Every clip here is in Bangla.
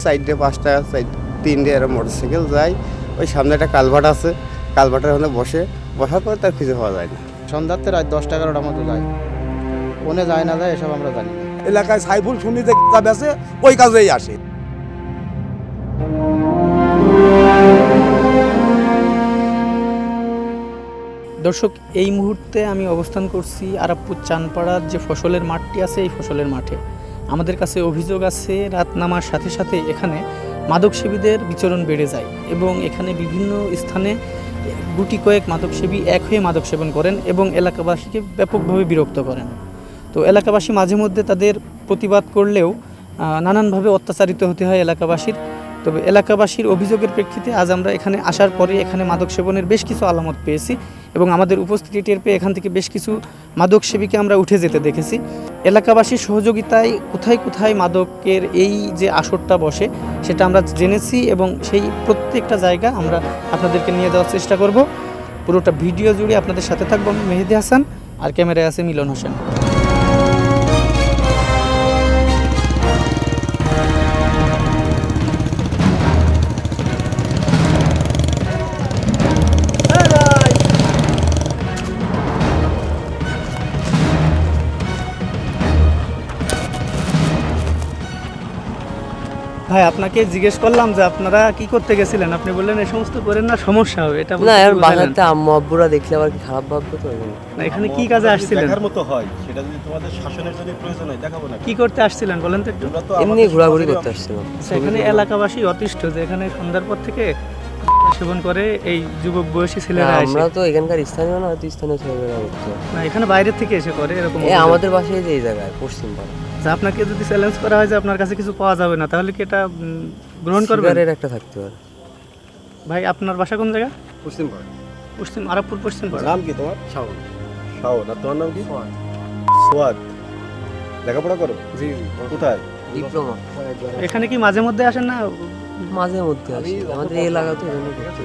চারটে পাঁচটা তিনটে এরকম মোটরসাইকেল যায়, ওই সামনে একটা কালভার্ট আছে, কালভার্টের ওখানে বসার পর তার খুঁজে পাওয়া যায় না। সন্ধ্যাতে রাত 10-11টার মতো যায়, কোনে যায় না যায় এসব আমরা জানি না। এলাকায় সাইফুল শুনি যে যা বেছে ওই কাজেই আসে। দর্শক, এই মুহূর্তে আমি অবস্থান করছি আরাপপুর চানপাড়ার যে ফসলের মাঠটি আছে, এই ফসলের মাঠে আমাদের কাছে অভিযোগ আছে রাত নামার সাথে সাথে এখানে মাদকসেবীদের বিচরণ বেড়ে যায় এবং এখানে বিভিন্ন স্থানে গুটি কয়েক মাদকসেবী এক হয়ে মাদক সেবন করেন এবং এলাকাবাসীকে ব্যাপকভাবে বিরক্ত করেন। তো এলাকাবাসী মাঝে মধ্যে তাদের প্রতিবাদ করলেও নানানভাবে অত্যাচারিত হতে হয় এলাকাবাসীর। তবে এলাকাবাসীর অভিযোগের প্রেক্ষিতে আজ আমরা এখানে আসার পরে এখানে মাদক সেবনের বেশ কিছু আলামত পেয়েছি এবং আমাদের উপস্থিতি টের পেয়ে এখান থেকে বেশ কিছু মাদক সেবীকে আমরা উঠে যেতে দেখেছি। এলাকাবাসীর সহযোগিতায় কোথায় কোথায় মাদকের এই যে আসরটা বসে সেটা আমরা জেনেছি এবং সেই প্রত্যেকটা জায়গা আমরা আপনাদেরকে নিয়ে যাওয়ার চেষ্টা করব। পুরোটা ভিডিও জুড়ে আপনাদের সাথে থাকবো আমি মেহেদি হাসান, আর ক্যামেরায় আছে মিলন হোসেন। ভাই, আপনাকে জিজ্ঞেস করলাম যে আপনারা কি করতে গেছিলেন, আপনি বললেন এই সমস্ত করেন না, সমস্যা হবে। এটা না, এর বাসাতে আম্মু আব্বুরা দেখলে আবার কি খারাপ ভাববে তো। না, এখানে কি কাজে আসছিলেন? দেখার মতো হয়, সেটা যদি তোমাদের শাসনের জন্য প্রয়োজন হয় দেখাবো না। কি করতে আসছিলেন বলেন তো একটু? এমনি ঘোরাঘুরি করতে আসছিলাম। এখানে এলাকাবাসী অতিষ্ঠ যে এখানে সন্ধ্যার পর থেকে সেবন করে এই যুবক বয়সী ছেলেরা এসে। আমরা তো এখানকার স্থানীয় না, হয়তো স্থানীয় ছেলেরা করতো না, এখানে বাইরে থেকে এসে করে এরকম। আমাদের বাসায় যে এই জায়গায় পশ্চিম পাড়া। আপনাকে যদি চ্যালেঞ্জ করা হয় যে আপনার কাছে কিছু পাওয়া যাবে না, তাহলে কি এটা গ্রহণ করবেন? সিগারেট একটা থাকতে পারে। ভাই, আপনার বাসা কোন জায়গা? পশ্চিম পাড়া। পশ্চিম আরাপপুর পশ্চিম পাড়া। নাম কি তোমার? শাওন। শাওন। আর তোমার নাম কি? সোয়াদ। লেখাপড়া করো? জি। কোথায়? ডিপ্লোমা। এখানে কি মাঝে মধ্যে আসেন না? মাঝে মধ্যে আসি, আমাদের এই এলাকা তো এজন্য করতে।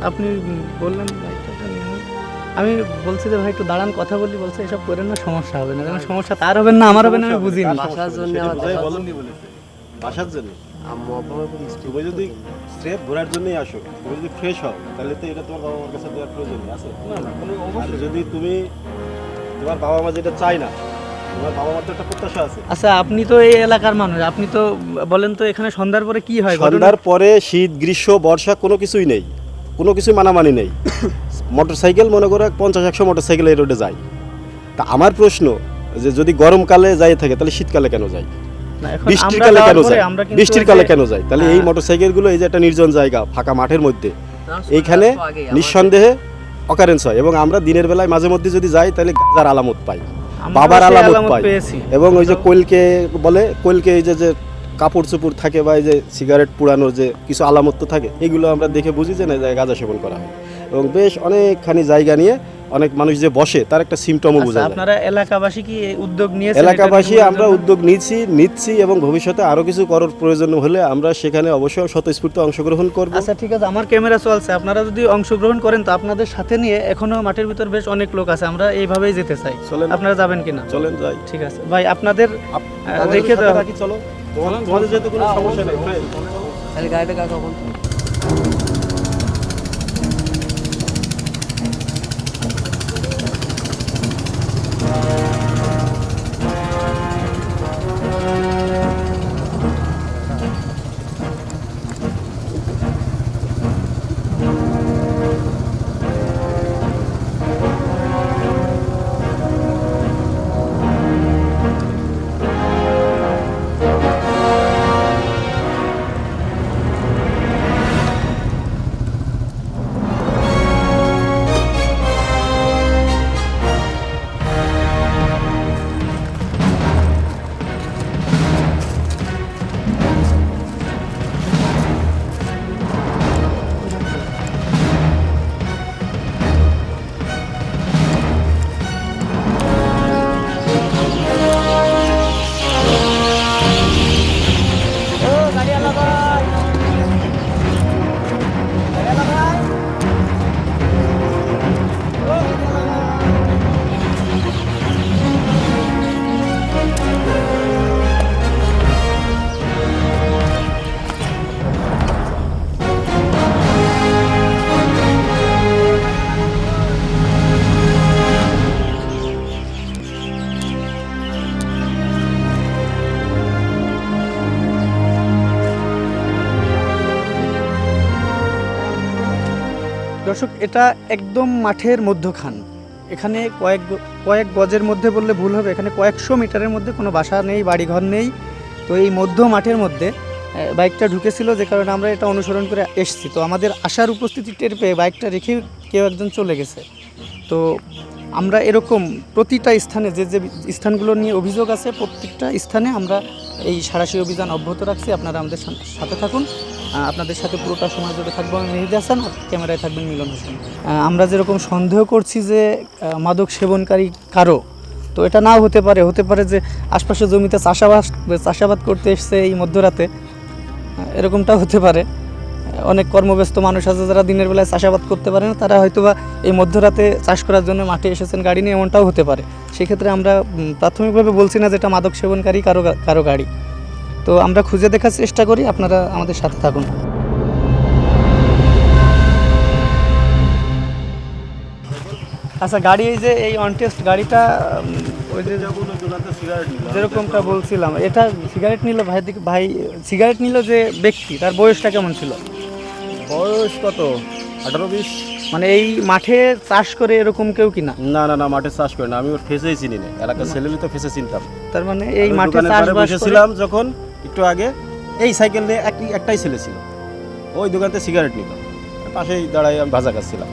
আপনি বললেন আমি বলছি যে ভাই একটু দাঁড়ান, কথা বলি, বলছে এসব করেন না, সমস্যা হবে না। সমস্যা তার হবে না, আমার হবে না, আমি বুঝিনি। বাসার জন্য বলেননি বলেছে। বাসার জন্য। আম্মু আব্বু আমার খুব তুমি যদি স্রেফ ঘোরার জন্যই আসো, তুমি যদি ফ্রেশ হও, তাহলে তো এটা তোমার বাবা মার কাছে দেওয়ার প্রয়োজন আছে। আর যদি তুমি তোমার বাবা মা যেটা চায় না, তোমার বাবা মার তো একটা প্রত্যাশা আছে। আচ্ছা, আপনি তো এই এলাকার মানুষ, আপনি তো বলেন তো এখানে সন্ধ্যার পরে কি হয়? সন্ধ্যার পরে শীত গ্রীষ্ম বর্ষা কোনো কিছুই নেই, কোনো কিছুই মানামানি নেই। মোটরসাইকেল মনে করো 50-100 মোটরসাইকেল এই রোডে যায়। তা আমার প্রশ্ন যে যদি গরমকালে যাই থাকে তাহলে শীতকালে কেন যায়? বৃষ্টির কালে কেন যায়? বৃষ্টির কালে কেন যায়? তাহলে এই মোটরসাইকেলগুলো এই যে একটা নির্জন জায়গা ফাঁকা মাঠের মধ্যে, এইখানে নিঃসন্দেহে অকারেন্স হয় এবং আমরা দিনের বেলায় মাঝে মধ্যে যদি যাই তাহলে গাজার আলামত পাই, বাবার আলামত পাই এবং ওই যে কোয়েলকে বলে, কোয়েলকে এই যে কাপড় চোপড় থাকে বা এই যে সিগারেট পুরানোর যে কিছু আলামত তো থাকে, এগুলো আমরা দেখে বুঝি যে না গাঁজা সেবন করা হয় এবং বেশ অনেকখানি জায়গা নিয়ে অনেক মানুষ যে বসে তার একটা সিমটমও বোঝা যায়। আপনারা এলাকাবাসী কি উদ্যোগ নিয়েছেন? এলাকাবাসী আমরা উদ্যোগ নিচ্ছি এবং ভবিষ্যতে আরো কিছু করার প্রয়োজন হলে আমরা সেখানে অবশ্যই স্বতঃস্ফূর্ত অংশগ্রহণ করব। আচ্ছা, ঠিক আছে, আমার ক্যামেরা চলছে, আপনারা যদি অংশগ্রহণ করেন তো আপনাদের সাথে নিয়ে এখনো মাঠের ভিতর বেশ অনেক লোক আছে, আমরা এইভাবেই যেতে চাই। চলেন, আপনারা যাবেন কিনা? চলেন যাই। ঠিক আছে ভাই, আপনাদের রেখে দেওয়া রাখি, চলো। তোমাদের যেহেতু কোনো সমস্যা নেই, তাহলে গাড়িটা কাকা বলতো। দর্শক, এটা একদম মাঠের মধ্যখান। এখানে কয়েক গজের মধ্যে বললে ভুল হবে, এখানে কয়েকশো মিটারের মধ্যে কোনো বাসা নেই, বাড়িঘর নেই। তো এই মধ্য মাঠের মধ্যে বাইকটা ঢুকেছিল, যে কারণে আমরা এটা অনুসরণ করে এসেছি। তো আমাদের আসার উপস্থিতি টের পেয়ে বাইকটা রেখে কেউ একজন চলে গেছে। তো আমরা এরকম প্রতিটা স্থানে যে যে স্থানগুলো নিয়ে অভিযোগ আছে, প্রত্যেকটা স্থানে আমরা এই সাঁড়াশি অভিযান অব্যাহত রাখছি। আপনারা আমাদের সাথে থাকুন। আপনাদের সাথে পুরোটা সময় জুড়ে থাকবো আমি মেহেদি হাসান, আর ক্যামেরায় থাকবেন মিলন হোসেন। আমরা যেরকম সন্দেহ করছি যে মাদক সেবনকারী কারো, তো এটা নাও হতে পারে যে আশপাশের জমিতে চাষাবাদ করতে এসছে এই মধ্যরাতে, এরকমটাও হতে পারে। অনেক কর্মব্যস্ত মানুষ আছে যারা দিনের বেলায় চাষাবাদ করতে পারে না, তারা হয়তোবা এই মধ্যরাতে চাষ করার জন্য মাঠে এসেছেন গাড়ি নিয়ে, এমনটাও হতে পারে। সেক্ষেত্রে আমরা প্রাথমিকভাবে বলছি না যে এটা মাদক সেবনকারী কারো গাড়ি। তো আমরা খুঁজে দেখার চেষ্টা করি, আপনারা আমাদের সাথে থাকুন। আচ্ছা, গাড়ি এই যে এই অনটেস্ট গাড়িটা, ওই যে যেরকমটা বলছিলাম, এটা সিগারেট নিল ভাই সিগারেট নিল যে ব্যক্তি, তার বয়সটা কেমন ছিল? বয়স কত, 18-20? মানে এই মাঠে চাষ করে এরকম কেউ কিনা? না, মাঠে চাষ করে না, আমি ওর ফেসেই চিনি না। এলাকার ছেলেলি তো ফেসে চিনতাম। তার মানে এই আমি মাঠে দোকানের পাড়ে চাষবাস বসেছিলাম যখন একটু আগে, এই সাইকেল নিয়ে একটাই ছেলে ছিল, ওই দোকানতে সিগারেট নিল, পাশেই দাঁড়াই আমি ভাজা খাচ্ছিলাম।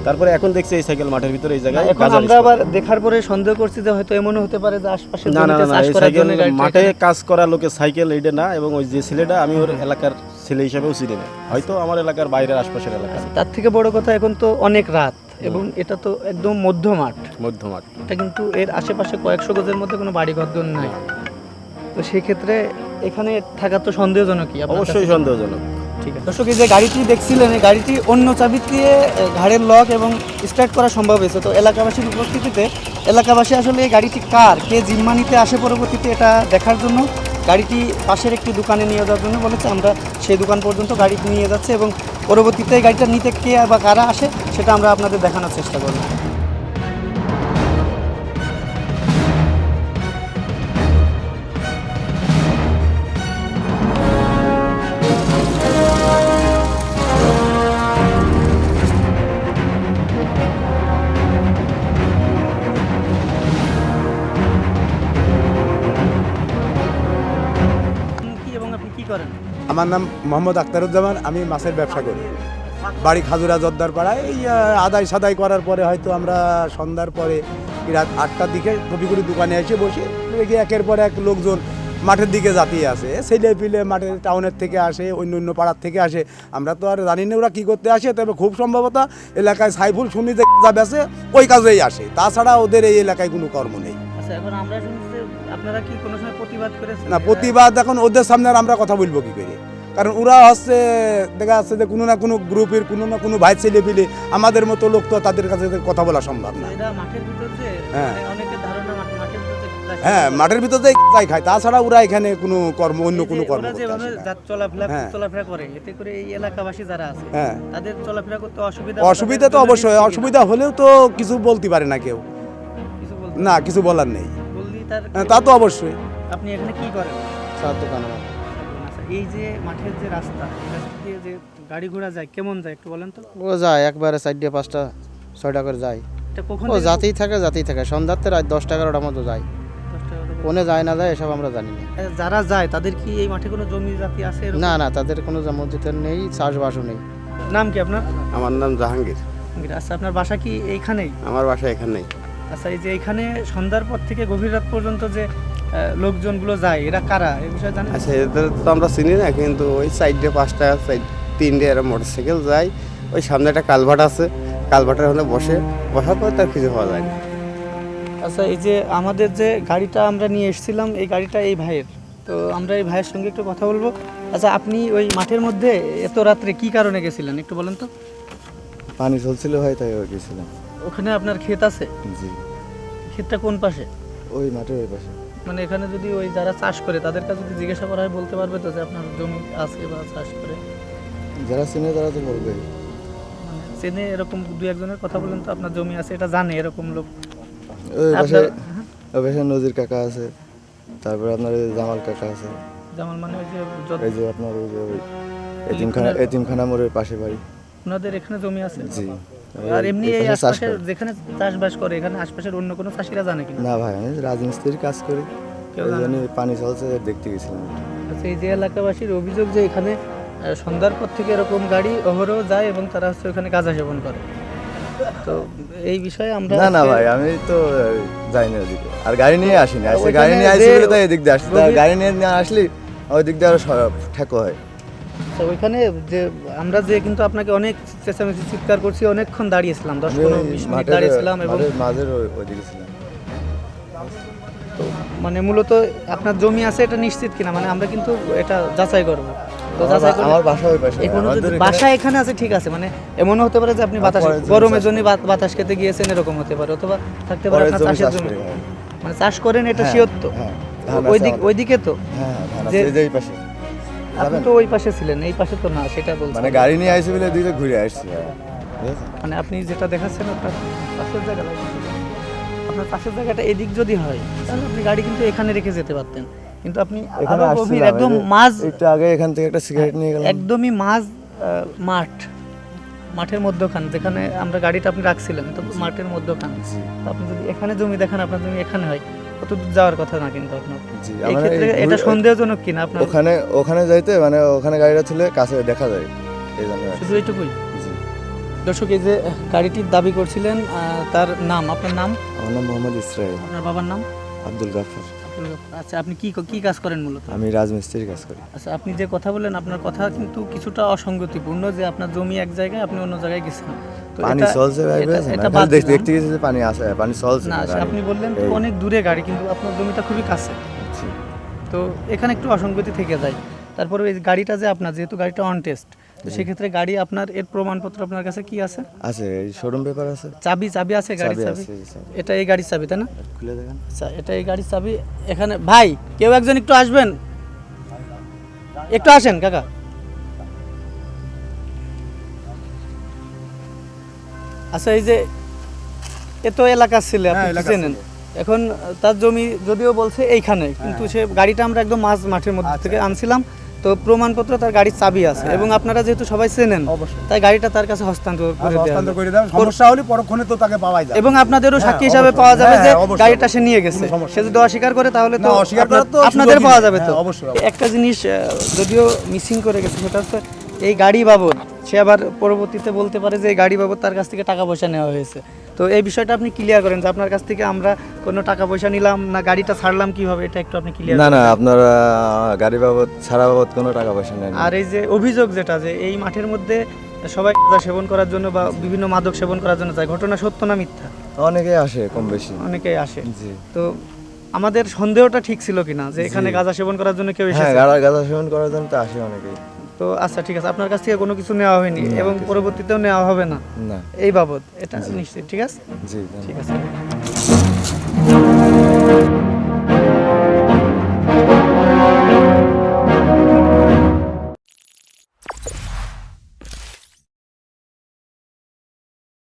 তারপরে এখন দেখছি এই সাইকেল মাঠের ভিতরে এই জায়গায় এখন আমরা আবার দেখার পরে সন্দেহ করছি যে হয়তো এমনও হতে পারে যে আশপাশে না, চাষ এই করার সাইকেল জন্য গাড়িটা মাঠে কাজ করা লোকের সাইকেল এইটা না। এবং ওই যে ছেলেটা আমি ওর এলাকার ছেলে হিসাবেও চিনি না, হয়তো আমার এলাকার বাইরের আশপাশের এলাকা। তার থেকে বড় কথা, এখন তো অনেক রাত এবং এটা তো একদম মধ্য মাঠ। এটা কিন্তু এর আশেপাশে কয়েকশো গজের মধ্যে কোনো বাড়িঘর নাই। তো সেই ক্ষেত্রে এখানে থাকা তো সন্দেহজনকই। অবশ্যই সন্দেহজনক। ঠিক আছে দর্শক, এই যে গাড়িটি দেখছিলেন, এই গাড়িটি অন্য চাবি দিয়ে ঘাড়ের লক এবং স্টার্ট করা সম্ভব হয়েছে। তো এলাকাবাসীর উপস্থিতিতে এলাকাবাসী আসলে এই গাড়িটি কার, কে জিম্মা নিতে আসে পরবর্তীতে এটা দেখার জন্য গাড়িটি পাশের একটি দোকানে নিয়ে যাওয়ার জন্য বলেছে। আমরা সেই দোকান পর্যন্ত গাড়ি নিয়ে যাচ্ছে এবং পরবর্তীতে এই গাড়িটা নিতে কে বা কারা আসে সেটা আমরা আপনাদের দেখানোর চেষ্টা করব। আমার নাম মোহাম্মদ আখতারুজ্জামান, আমি মাছের ব্যবসা করি, বাড়ি খাজুরা জর্দার পাড়ায়। এই আদায় সাদাই করার পরে হয়তো আমরা সন্ধ্যার পরে রাত 8টার দিকে কপিগুড়ি দোকানে এসে বসে দেখি একের পর এক লোকজন মাঠের দিকে জাতিয়ে আসে। ছেলে পিলে মাঠের টাউনের থেকে আসে, অন্য পাড়ার থেকে আসে, আমরা তো আর জানি না ওরা কী করতে আসে। তবে খুব সম্ভবত এলাকায় সাইফুল শুনি যে যা বেছে ওই কাজেই আসে, তাছাড়া ওদের এই এলাকায় কোনো কর্ম নেই। আচ্ছা, এখন আমরা শুনছি যে আপনারা কি কোনো সময় প্রতিবাদ করেছেন? না, প্রতিবাদ এখন ওদের সামনে আর আমরা কথা বলবো কি করে? কারণ ওরা হচ্ছে দেখা যাচ্ছে যে কোনো না কোনো গ্রুপের কোনো না কোনো ভাই ছেলে পিলে, আমাদের মতো লোক তো তাদের কাছে কথা বলা সম্ভব না। এটা মাঠের ভিতর যে হ্যাঁ। অনেকের ধারণা মাঠের ভিতর যে হ্যাঁ, মাঠের ভিতরে যাই খায়, তাছাড়া ওরা এখানে কোনো কর্ম, অন্য কোনো কর্ম ওরা করতে যেভাবে আসে না। চলাফেরা করে, এতে করে এই এলাকাবাসী যারা আছে হ্যাঁ, তাদের চলাফেরা করতে অসুবিধা তো অবশ্যই, অসুবিধা হলেও তো কিছু বলতে পারে না কেউ, না কিছু বলার নেই। তা তো অবশ্যই। আপনি এখানে কি করেন? চার দোকানে। আচ্ছা, এই যে মাঠের যে রাস্তা, এই রাস্তা দিয়ে যে গাড়ি ঘোড়া যায়, কেমন যায় একটু বলেন তো? ও যায় একবারে 4টা 5টা 6টা করে যায়। এটা কখন ও জাতেই থাকে সন্ধ্যাতে রাত 10টা 11টার মতো যায়। কোনে যায় না যায় এসব আমরা জানি না। যারা যায় তাদের কি এই মাঠে কোনো জমি জাতি আছে এরকম? না, তাদের কোনো মসজিদের নেই, চাষবাসও নেই। নাম কি আপনার? আমার নাম জাহাঙ্গীর। আচ্ছা, আপনার বাসা কি এইখানেই? আমার বাসা এখানেই। আচ্ছা, এই যে এখানে সন্ধ্যার পর থেকে গভীর রাত পর্যন্ত যে লোকজনগুলো যায়, এরা কারা, এই বিষয়ে জানেন? আচ্ছা, এদের তো আমরা চিনি না, কিন্তু ওই 4টে 5টা 3টে এরা মোটরসাইকেল যায়। ওই সামনে একটা কালভার্ট আছে, কালভার্টের ওখানে বসার পরে তার কিছু হওয়া যায় না। আচ্ছা, এই যে আমাদের যে গাড়িটা আমরা নিয়ে এসেছিলাম, এই গাড়িটা এই ভাইয়ের, তো আমরা এই ভাইয়ের সঙ্গে একটু কথা বলবো। আচ্ছা, আপনি ওই মাঠের মধ্যে এত রাত্রে কি কারণে গেছিলেন একটু বলেন তো? পানি চলছিল হয় তাই গেছিলাম। ওখানে আপনার ক্ষেত আছে? জি। ক্ষেতটা কোন পাশে? ওই মাঠের ওই পাশে। মানে এখানে যদি ওই যারা চাষ করে তাদের কাছে যদি জিজ্ঞাসা করা হয় বলতে পারবে তো যে আপনার জমি আছে বা চাষ করে? যারা চিনে তারা তো বলবে। মানে চেনে এরকম দু একজনের কথা বলেন তো, আপনার জমি আছে এটা জানে এরকম লোক? ওই পাশে ওই পাশে নজির কাকা আছে, তারপরে আপনার ওই জামাল কাকা আছে। যেমন মানে ওই যে এই যে আপনার ওই যে এতিমখানা মোড়ের পাশে বাড়ি। আপনাদের এখানে জমি আছে? জি। আর এমনি এই এখানে চাষ আশপাশে করি। যেখানে চাষবাস করে এখানে আশপাশের অন্য কোনো চাষিরা জানে কিনা? না ভাই, আমি রাজমিস্ত্রির কাজ করি, কেউ ওই জানে জন্য পানি চলছে দেখতে গেছিলাম। আচ্ছা, এই যে এলাকাবাসীর অভিযোগ যে এখানে সন্ধ্যার পর থেকে এরকম গাড়ি অহরহ যায় এবং তারা হচ্ছে ওখানে গাঁজা সেবন করে। তো এই বিষয়ে আমরা না না আজকে- ভাই, আমি তো যাইনি ওদিকে, আর গাড়ি নিয়ে আসিনি, আজকে ওইখানে গাড়ি নিয়ে আসি যে- বলে তাই এদিক দিয়ে আসছি, তা গভীর- গাড়ি নিয়ে না আসলে ওই দিক দিয়ে আরো ঠেকো হয়। তো ওইখানে যে আমরা যে কিন্তু আপনাকে অনেক চেঁচামেচি চিৎকার করছি, অনেকক্ষণ দাঁড়িয়েছিলাম, 10-15-20 মিনিট দাঁড়িয়েছিলাম এবং মাঝের ওইদিকে ছিলাম। মানে মূলত আপনার জমি আছে এটা নিশ্চিত কিনা, মানে আমরা কিন্তু এটা যাচাই করব। তো যাচাই করলে আমার বাসা ওই পাশে, এখনো যদি আমাদের বাসা এখানে আছে ঠিক আছে, মানে এমনও হতে পারে যে আপনি বাতাস পরের জমি গরমের চাষ জন্য বাতাস খেতে গিয়েছেন, এরকম হতে পারে, অথবা থাকতে পারে পরের আপনার জমি চাষের চাষ জমি, করি, হ্যাঁ। মানে চাষ করেন এটা হ্যাঁ, শিওর তো। হ্যাঁ, ধান আছে আমাদের। ওইদিকে তো হ্যাঁ হ্যাঁ, ধান আছে, যে- এই যে এই পাশে। আপনি যাবেন? তো ওই পাশে ছিলেন, এই পাশে তো না, সেটা বলছি। মানে গাড়ি নিয়ে আসি বলে এদিকে ঘুরে আসছি, হ্যাঁ। ঠিক আছে? মানে আপনি যেটা দেখাচ্ছেন আপনার পাশের জায়গা লাগছে। আপনার পাশের জায়গাটা এদিক যদি হয় তাহলে আপনি গাড়ি কিন্তু এখানে রেখে যেতে পারতেন, কিন্তু আপনি এখানে আরো গভীর, আসছিলাম, একদম এই যে মাঝ, একটু আগে এখান থেকে একটা সিগারেট নিয়ে গেলাম। একদমই মাঠের মধ্যখান যেখানে আমরা গাড়িটা আপনি রাখছিলেন, তো মাঠের মধ্যখান। তো আপনি যদি এখানে জমি দেখেন, আপনার জমি এখানে হয়, কত দূর যাওয়ার কথা না কিন্তু আপনার। জি, এই আমার ক্ষেত্রে এই এটা ঘুরে- সন্দেহজনক কিনা আপনার? ওখানে যাইতে মানে ওখানে গাড়িটা ছিল কাছে দেখা যায়, এই জন্য আসছি। শুধু এইটুকুই। জি। দর্শক, এই যে গাড়িটির দাবি করছিলেন, তার নাম, আপনার নাম, আমার নাম মোহাম্মদ ইসরাইল, আপনার বাবার নাম? আব্দুল গাফফার। আচ্ছা, আপনি কি কাজ করেন মূলত? আমি রাজমিস্ত্রির কাজ করি। আচ্ছা, আপনি যে কথা বললেন আপনার কথা কিন্তু কিছুটা অসঙ্গতিপূর্ণ, যে আপনার জমি এক জায়গায় আপনি অন্য জায়গায় গেছেন। তো পানি এটা- চলছে ভাই, এটা- বুঝেছেন? এটা খালি বাদ দিলাম। দেখতে গেছি যে পানি আছে, পানি চলছে না, না, গাড়ি। আপনি বললেন তো এই। অনেক দূরে গাড়ি, কিন্তু আপনার জমিটা খুবই কাছে, জি। তো এখানে একটু অসঙ্গতি থেকে যায়। তারপরে এই গাড়িটা যে আপনার, যেহেতু গাড়িটা অন টেস্ট, তো সেক্ষেত্রে গাড়ি আপনার, এর প্রমাণপত্র আপনার কাছে কি আছে? আছে, এই শোরুম পেপার আছে, চাবি আছে, গাড়ির চাবি চাবি? আছে, এই চাবি। এটা এই গাড়ির চাবি, তাই না? খুলে দেখেন। আচ্ছা, এটা এই গাড়ির চাবি। এখানে ভাই কেউ একজন একটু আসবেন, একটু আসেন কাকা। আচ্ছা, এই যে এত এলাকা ছিল, আপনি তো চেনেন। এখন তার জমি যদিও বলছে এইখানে, কিন্তু সে গাড়িটা আমরা একদম মাঠের মধ্যে থেকে আনছিলাম, তো প্রমাণপত্র তার গাড়ির চাবি আছে, এবং আপনারা যেহেতু সবাই চেনেন, তাই গাড়িটা তার কাছে হস্তান্তর করে দেওয়া হস্তান্তর হলো। করে দাও, সমস্যা হলে পরক্ষণে তো তাকে পাওয়াই যাবে। এবং আপনাদেরও হ্যাঁ, সাক্ষী হিসাবে অবশ্যই। পাওয়া যাবে হ্যাঁ, যে অবশ্যই, গাড়িটা সে নিয়ে গেছে। কোনো সমস্যা সে যদি অস্বীকার করে তাহলে তো না, অস্বীকার করার তো আপনাদের সুযোগই পাওয়া নেই। যাবে তো। হ্যাঁ, অবশ্যই। একটা জিনিস যদিও মিসিং করে গেছে, সেটা হচ্ছে এই গাড়ি বাবদ সে আবার পরবর্তীতে বলতে পারে যে এই গাড়ি বাবদ তার কাছ থেকে টাকা পয়সা নেওয়া হয়েছে। তো এই বিষয়টা আপনি ক্লিয়ার করেন যে আপনার কাছ থেকে আমরা কোনো টাকা পয়সা নিলাম না, গাড়িটা ছাড়লাম কিভাবে, এটা একটু আপনি ক্লিয়ার না না, আপনারা গাড়ি বাবদ ছাড়া বাবদ কোনো টাকা পয়সা নেন। আর এই যে অভিযোগ যেটা, যে এই মাঠের মধ্যে সবাই গাঁজা সেবন করার জন্য বা বিভিন্ন মাদক সেবন করার জন্য যায়, ঘটনা সত্য না মিথ্যা? অনেকে আসে কম বেশি। অনেকেই আসে। জি। তো আমাদের সন্দেহটা ঠিক ছিল কিনা যে এখানে জি। গাঁজা সেবন করার জন্য কেউ হ্যাঁ, এসেছে? গাঁজা সেবন করার জন্য তো আসে অনেকেই। তো আচ্ছা, ঠিক আছে, আপনার কাছ থেকে কোনো কিছু নেওয়া হয়নি না, এবং কিছু। পরবর্তীতেও নেওয়া হবে না না। এই বাবদ, এটা নিশ্চিত? ঠিক আছে, জি, ঠিক আছে।